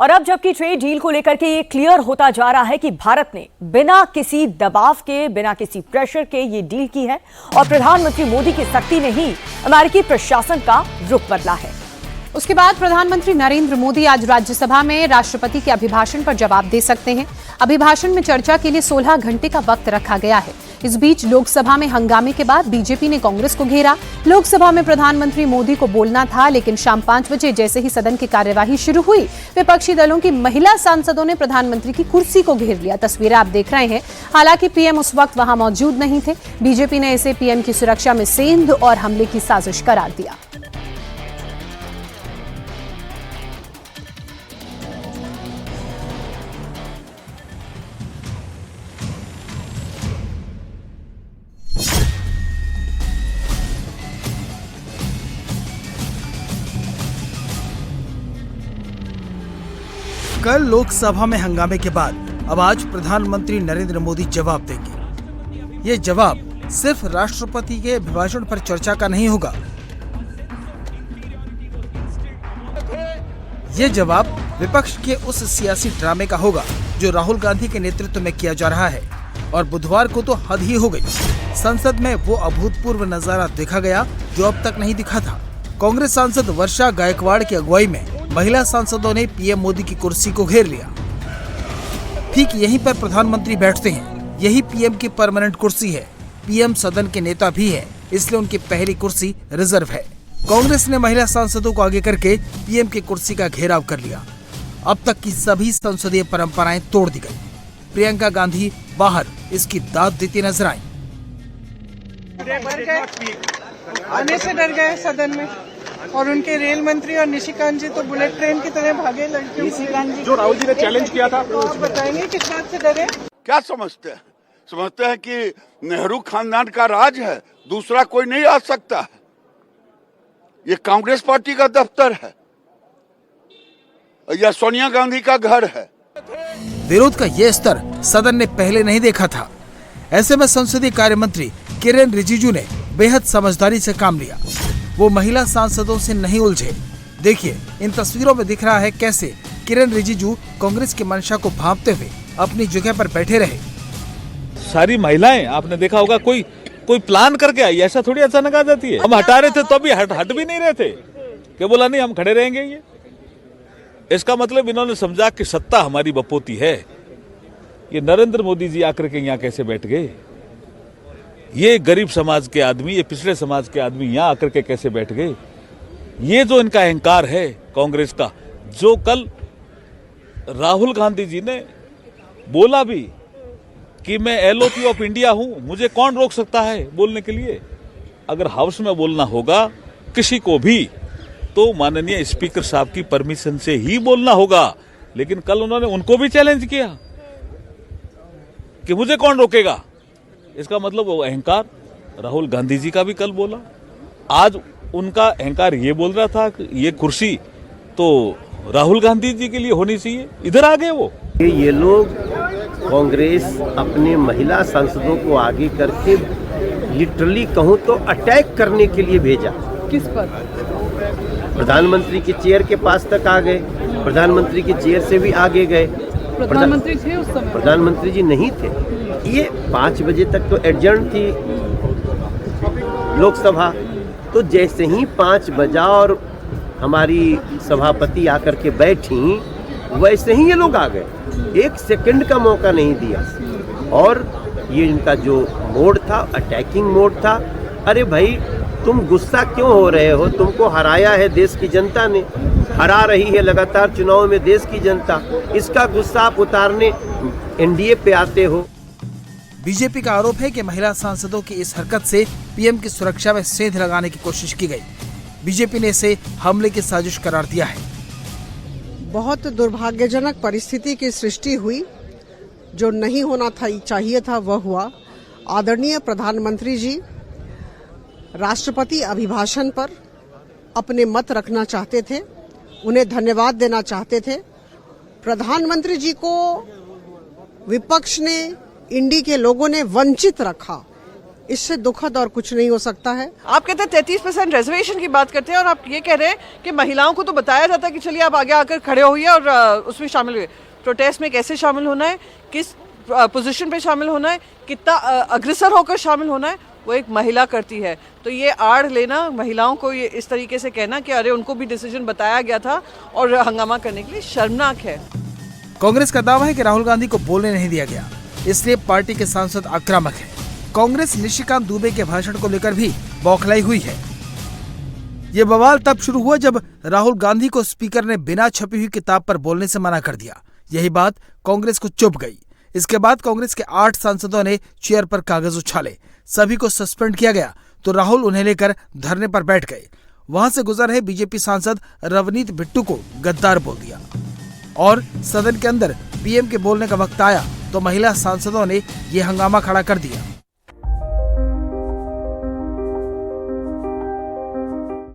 और अब जबकि ट्रेड डील को लेकर के ये क्लियर होता जा रहा है कि भारत ने बिना किसी दबाव के, बिना किसी प्रेशर के ये डील की है और प्रधानमंत्री मोदी की सख्ती ने ही अमेरिकी प्रशासन का रुख बदला है। उसके बाद प्रधानमंत्री नरेंद्र मोदी आज राज्यसभा में राष्ट्रपति के अभिभाषण पर जवाब दे सकते हैं। अभिभाषण में चर्चा के लिए 16 घंटे का वक्त रखा गया है। इस बीच लोकसभा में हंगामे के बाद बीजेपी ने कांग्रेस को घेरा। लोकसभा में प्रधानमंत्री मोदी को बोलना था, लेकिन शाम 5 बजे जैसे ही सदन की कार्यवाही शुरू हुई, विपक्षी दलों की महिला सांसदों ने प्रधानमंत्री की कुर्सी को घेर लिया। तस्वीरें आप देख रहे हैं। हालांकि पीएम उस वक्त वहां मौजूद नहीं थे। बीजेपी ने इसे पीएम की सुरक्षा में सेंध और हमले की साजिश करार दिया। कल लोकसभा में हंगामे के बाद अब आज प्रधानमंत्री नरेंद्र मोदी जवाब देंगे। ये जवाब सिर्फ राष्ट्रपति के अभिभाषण पर चर्चा का नहीं होगा। ये जवाब विपक्ष के उस सियासी ड्रामे का होगा जो राहुल गांधी के नेतृत्व में किया जा रहा है। और बुधवार को तो हद ही हो गई। संसद में वो अभूतपूर्व नजारा देखा गया जो अब तक नहीं दिखा था। कांग्रेस सांसद वर्षा गायकवाड़ की अगुवाई में महिला सांसदों ने पीएम मोदी की कुर्सी को घेर लिया। ठीक यहीं पर प्रधानमंत्री बैठते हैं। यही पीएम की परमानेंट कुर्सी है। पीएम सदन के नेता भी है, इसलिए उनकी पहली कुर्सी रिजर्व है। कांग्रेस ने महिला सांसदों को आगे करके पीएम की कुर्सी का घेराव कर लिया। अब तक की सभी संसदीय परंपराएं तोड़ दी गई। प्रियंका गांधी बाहर इसकी दाद देती नजर आई। आने से डर गए सदन में, और उनके रेल मंत्री और निशिकांत जी तो बुलेट ट्रेन की तरह भागे। लड़कियों जो राहुल जी ने चैलेंज किया था, तो आप बताएंगे किस बात से डरे? क्या समझते हैं? समझते हैं कि नेहरू खानदान का राज है, दूसरा कोई नहीं आ सकता है। ये कांग्रेस पार्टी का दफ्तर है या सोनिया गांधी का घर है। विरोध का ये स्तर सदन ने पहले नहीं देखा था। ऐसे में संसदीय कार्य मंत्री किरेन रिजिजू ने बेहद समझदारी से काम लिया। वो महिला सांसदों से नहीं उलझे। देखिए, इन तस्वीरों में दिख रहा है कैसे किरेन रिजिजू कांग्रेस की मंशा को भांपते हुए अपनी जगह पर बैठे रहे। सारी महिलाएं आपने देखा होगा, कोई प्लान करके आई, ऐसा थोड़ी अचानक आ जाती है। हम हटा रहे थे तो अभी हट भी नहीं रहे थे कि बोला नहीं हम खड़े रहेंगे। ये इसका मतलब इन्होंने समझा कि सत्ता हमारी बपोती है। ये नरेंद्र मोदी जी आकर के यहाँ कैसे बैठ गए? ये गरीब समाज के आदमी, ये पिछड़े समाज के आदमी यहाँ आकर के कैसे बैठ गए? ये जो इनका अहंकार है कांग्रेस का, जो कल राहुल गांधी जी ने बोला भी कि मैं एलओपी ऑफ इंडिया हूं, मुझे कौन रोक सकता है बोलने के लिए? अगर हाउस में बोलना होगा किसी को भी तो माननीय स्पीकर साहब की परमिशन से ही बोलना होगा। लेकिन कल उन्होंने उनको भी चैलेंज किया कि मुझे कौन रोकेगा। इसका मतलब वो अहंकार राहुल गांधी जी का भी कल बोला। आज उनका अहंकार ये बोल रहा था कि ये कुर्सी तो राहुल गांधी जी के लिए होनी चाहिए। इधर आ गए वो। ये लोग कांग्रेस अपने महिला सांसदों को आगे करके लिटरली कहूँ तो अटैक करने के लिए भेजा। किस पर? प्रधानमंत्री की चेयर के पास तक आ गए। प्रधानमंत्री की चेयर से भी आगे गए। प्रधानमंत्री थे उस समय? प्रधानमंत्री जी नहीं थे। ये 5 बजे तक तो एडजर्न थी लोकसभा। तो जैसे ही 5 बजा और हमारी सभापति आकर के बैठी, वैसे ही ये लोग आ गए। 1 सेकंड का मौका नहीं दिया। और ये इनका जो मोड था, अटैकिंग मोड था। अरे भाई, तुम गुस्सा क्यों हो रहे हो? तुमको हराया है देश की जनता ने, हरा रही है लगातार चुनाव में देश की जनता। इसका गुस्सा आप उतारने एनडीए पे आते हो। बीजेपी का आरोप है कि महिला सांसदों की इस हरकत से पीएम की सुरक्षा में सेंध लगाने की कोशिश की गई। बीजेपी ने इसे हमले की साजिश करार दिया है। बहुत दुर्भाग्यजनक परिस्थिति की सृष्टि हुई। जो नहीं होना चाहिए था वह हुआ। आदरणीय प्रधानमंत्री जी राष्ट्रपति अभिभाषण पर अपने मत रखना चाहते थे, उन्हें धन्यवाद देना चाहते थे। प्रधानमंत्री जी को विपक्ष ने, इंडी के लोगों ने वंचित रखा। इससे दुखद और कुछ नहीं हो सकता है। आप कहते हैं 33% रिजर्वेशन की बात करते हैं और आप ये कह रहे हैं कि महिलाओं को तो बताया जाता है कि चलिए आप आगे आकर खड़े होइए और उसमें शामिल हुए। प्रोटेस्ट में कैसे शामिल होना है, किस पोजीशन पे शामिल होना है, कितना अग्रसर होकर शामिल होना है, वो एक महिला करती है। तो ये आड़ लेना, महिलाओं को ये इस तरीके से कहना कि अरे उनको भी डिसीजन बताया गया था और हंगामा करने के लिए शर्मनाक है। कांग्रेस का दावा है कि राहुल गांधी को बोलने नहीं दिया गया, इसलिए पार्टी के सांसद आक्रामक हैं। कांग्रेस निशिकांत दुबे के भाषण को लेकर भी बौखलाई हुई है। ये बवाल तब शुरू हुआ जब राहुल गांधी को स्पीकर ने बिना छपी हुई किताब पर बोलने से मना कर दिया। यही बात कांग्रेस को चुभ गई। इसके बाद कांग्रेस के 8 सांसदों ने चेयर पर कागज उछाले, सभी को सस्पेंड किया गया तो राहुल उन्हें लेकर धरने पर बैठ गए। वहां से गुजर रहे बीजेपी सांसद रवनीत बिट्टू को गद्दार बोल दिया और सदन के अंदर पीएम के बोलने का वक्त आया तो महिला सांसदों ने ये हंगामा खड़ा कर दिया।